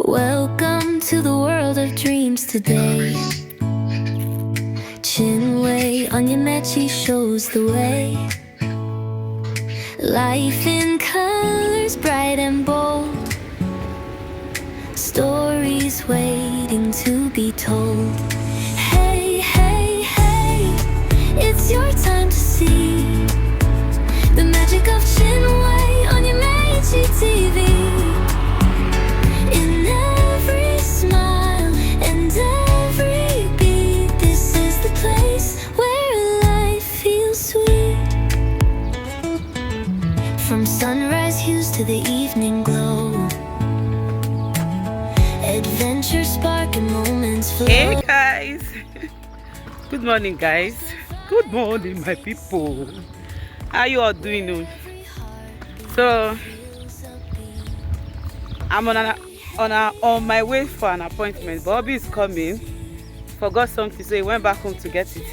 Welcome to the world of dreams today. Chinwei on your mechi shows the way. Life in colors bright and bold. Stories waiting to be told. Hey, hey, hey, it's your time to see the magic of Chinwei on your Meiji TV. In every smile and every beat, this is the place where life feels sweet. From sunrise hues to the evening glow, adventure spark and moments flow. Hey guys, good morning guys. Good morning my people. How you all doing? So I'm on my way for an appointment. Bobby is coming. Forgot something, so he went back home to get it.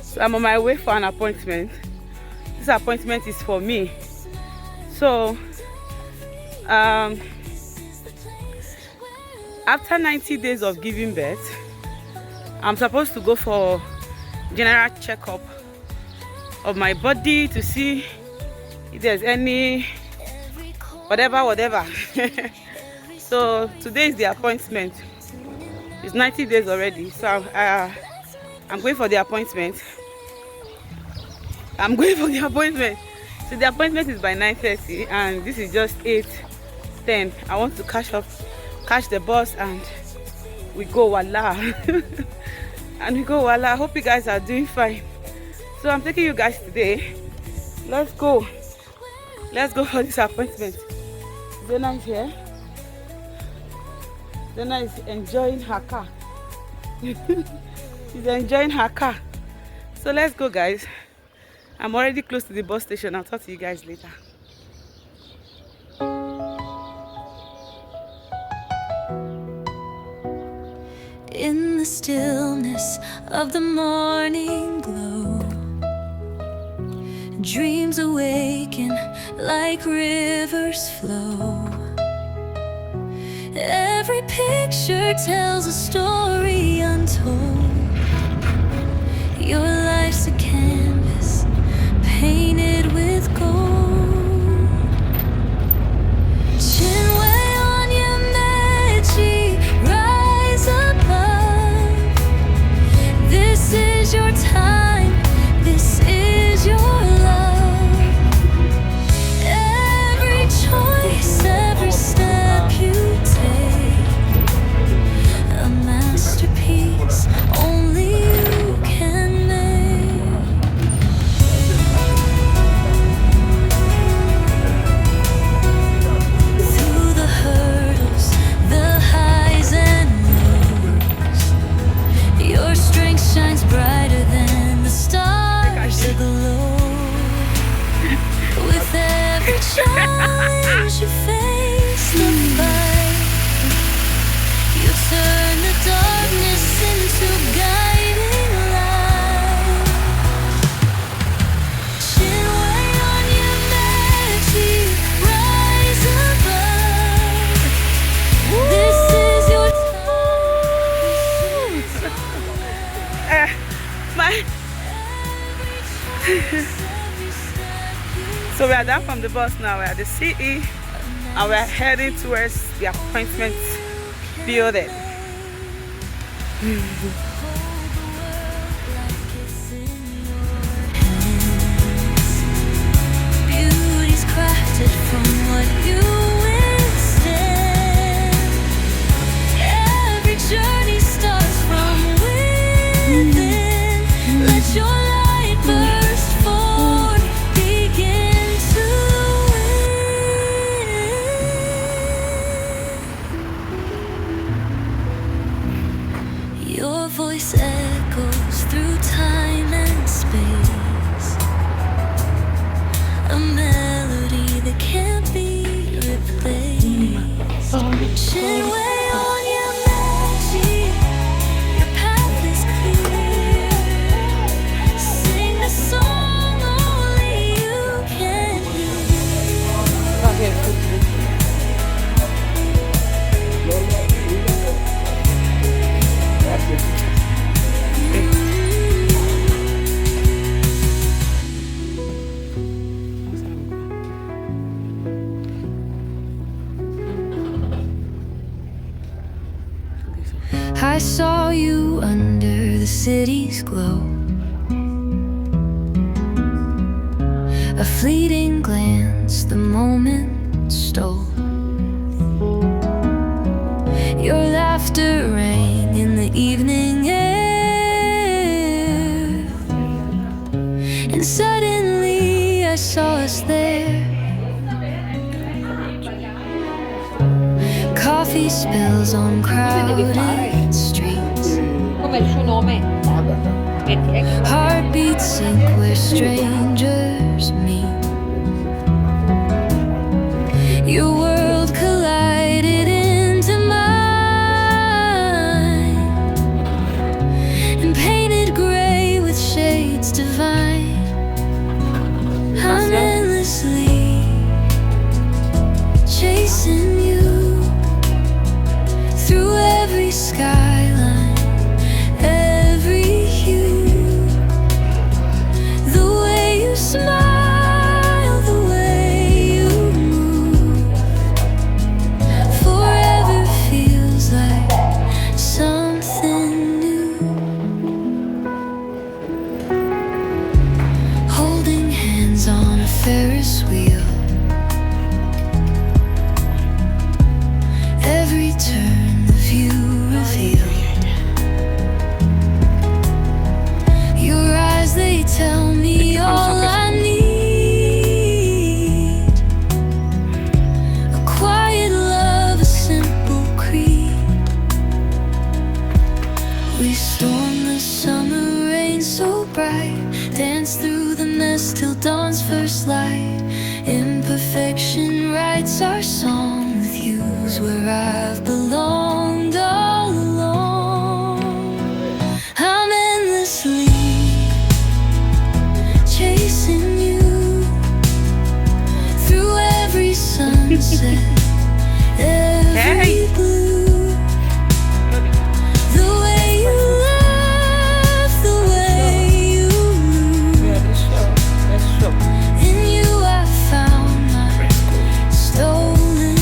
So I'm on my way for an appointment. This appointment is for me. So after 90 days of giving birth, I'm supposed to go for general checkup of my body to see if there's any whatever. So today is the appointment. It's 90 days already, so I'm going for the appointment. So the appointment is by 9:30 and this is just 8:10. I want to catch the bus and we go voila. And we go voila. I hope you guys are doing fine. So I'm taking you guys today. Let's go for this appointment. Zena is here. Zena is enjoying her car. She's enjoying her car. So let's go guys. I'm already close to the bus station. I'll talk to you guys later. In the stillness of the morning glow, dreams awaken like rivers flow. Every picture tells a story untold. Your life's a canvas painted with gold. Chinwei on your mechi, rise above. This is your time, this is your love. Every choice, every step you take, a masterpiece only you can make. Through the hurdles, the highs and lows, your strength shines brighter than the stars aglow. With every challenge you face the fight, you turn the darkness into guiding light. Chinwei on your mechi, rise above. This is your My So we are down from the bus now. We're at the CE and we're heading towards the appointment building. beauty's crafted from what you withstand. Every journey starts from within. Let your light burst forth, begin to win. Your voice city's glow. A fleeting glance, the moment stole. Your laughter rang in the evening air, and suddenly I saw us there. Coffee spills on crowded streets. Come il suo nome? Heartbeats sink where strangers meet. Your world collided into mine, and painted gray with shades divine. I'm endlessly chasing you through every skyline, every hue. The way you smile, the way you move, forever feels like something new. Holding hands on a Ferris wheel, every turn the view reveal. Your eyes, they tell me all I need. A quiet love, a simple creed. We storm the summer rain so bright, dance through the mess till dawn's first light. Imperfection writes our song, with you's where I've belonged all along. I'm endlessly chasing you through every sunset, every blue. The way you laugh, the way you move, in you I found my stolen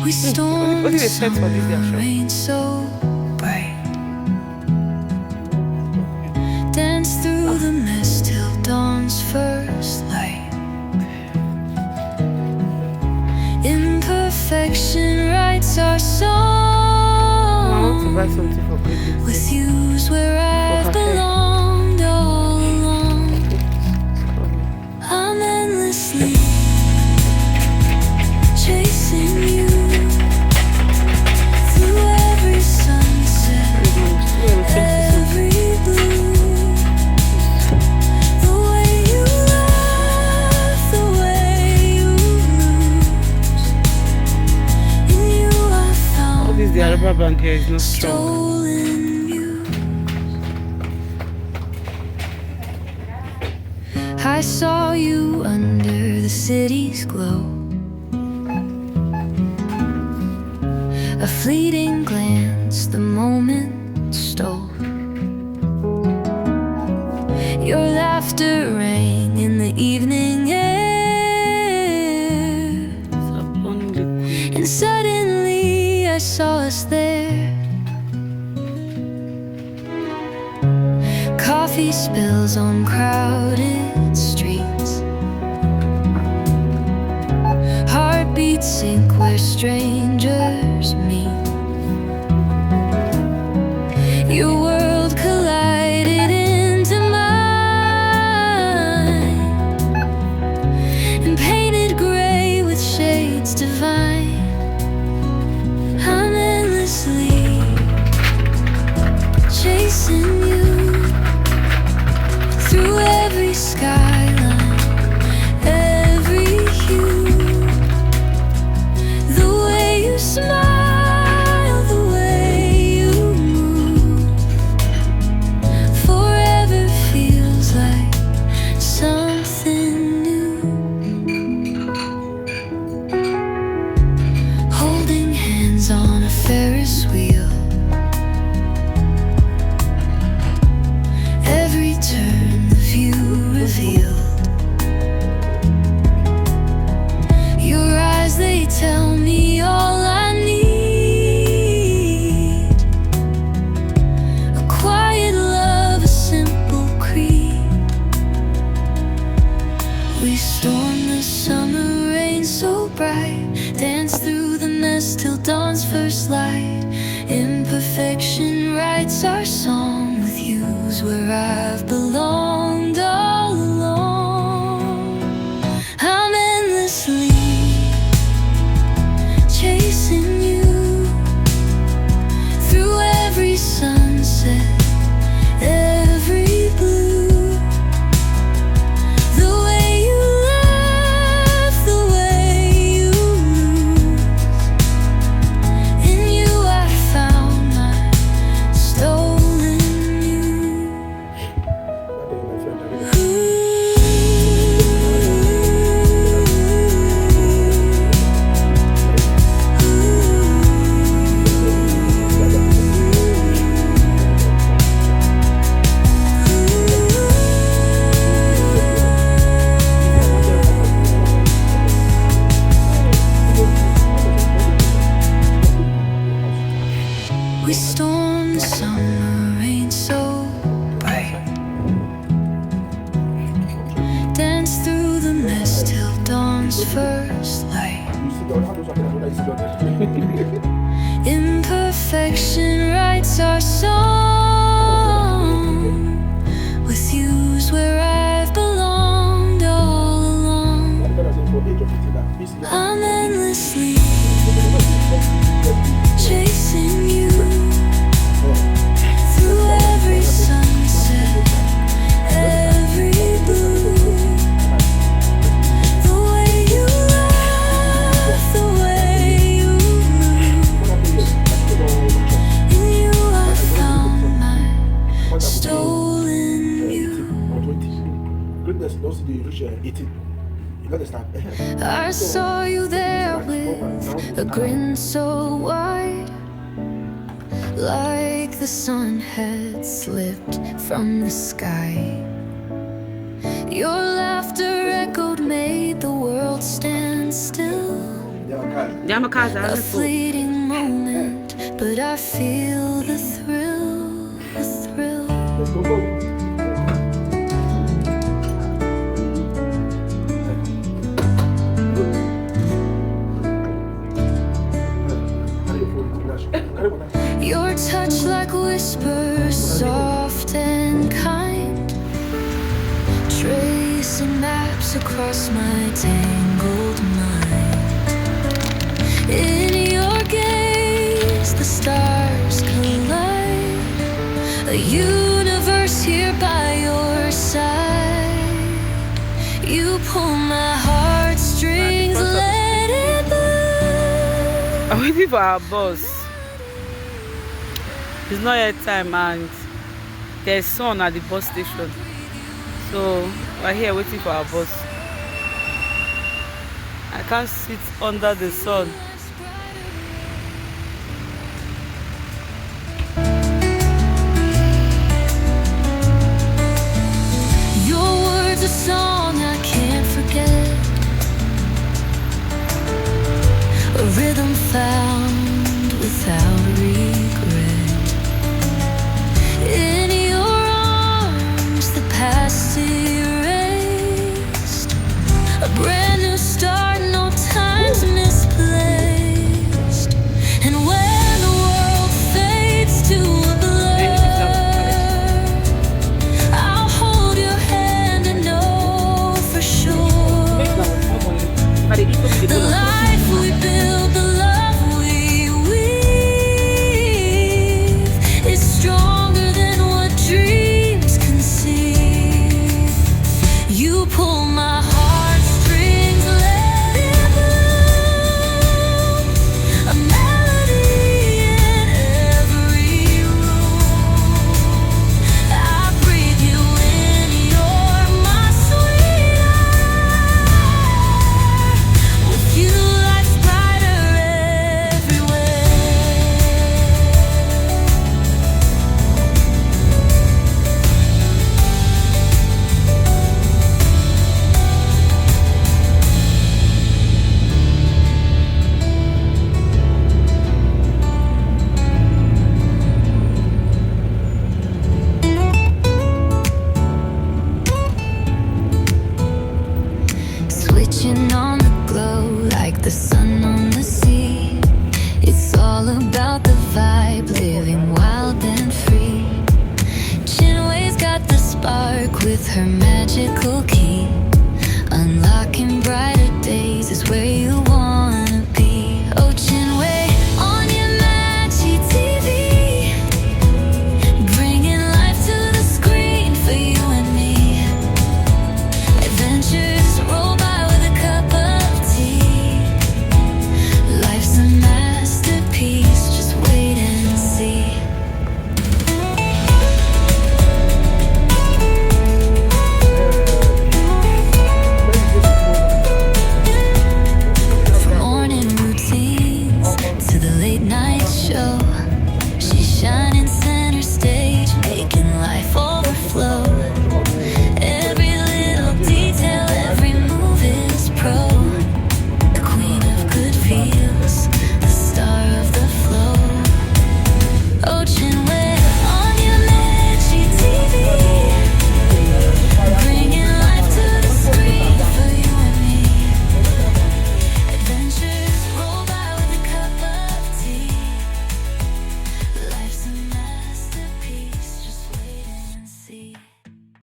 we storm What the did they set for this their summer show? rain so bright, dance through the mist till dawn's first light. Imperfection writes our I want to buy song, something for Christmas. with you's where I've her hair. belonged all along. I'm endlessly chasing you through every sunset, every blue. The way you laugh, the way you lose, in you I All found this the rubber band here is not strong. stolen muse. I saw you under the city's glow. A fleeting glance, the moment stole. Your laughter rang in the evening air, and suddenly I saw us there. Coffee spills on crowded streets. Heartbeats sink where strangers meet. Your world collided into mine, and painted gray with shades divine. I'm endlessly chasing you through every skyline, every hue. The way you smile, the way you move, forever feels like some We storm the summer rain so bright, dance through the mess till dawn's first light. Imperfection writes our song, with you's where I've belonged all along. I'm endlessly chasing you through every sunset, every blue. The way you laugh, the way you lose. In you I found my stolen you. We storm the summer rain so bright, dance through the mist till dawn's first light. Imperfection writes our song, with you's where I've belonged all along. I'm endlessly chasing you through every sunset, every blue. The way you laugh, the way you lose. In you I found my stolen you. Goodness, those you reach 18. You gotta start. I saw you there with a grin so wide, like the sun had slipped from the sky. Your laughter echoed, made the world stand still. A fleeting moment, but I feel the thrill, the thrill. Let's go. Your touch like whispers, soft and kind, tracing maps across my tangled mind. In your gaze, the stars collide, a universe here by your side. You pull my heartstrings, let it burn. I'm waiting for our bus. It's not yet time and there's sun at the bus station, so we're here waiting for our bus. I can't sit under the sun. Your words a song I can't forget, a rhythm found without regret. In your arms, the past erased, a brand new start, no time's misplaced. And when the world fades to a blur, I'll hold your hand and know for sure the life we build, the love we weave is stronger than what dreams conceive. You pull my heartstrings, let it bloom, a melody in every room. I breathe you in, you're my sweet air. With you life's brighter everywhere. Chin on the glow, like the sun on the sea. It's all about the vibe, living wild and free. Chinway's got the spark with her magical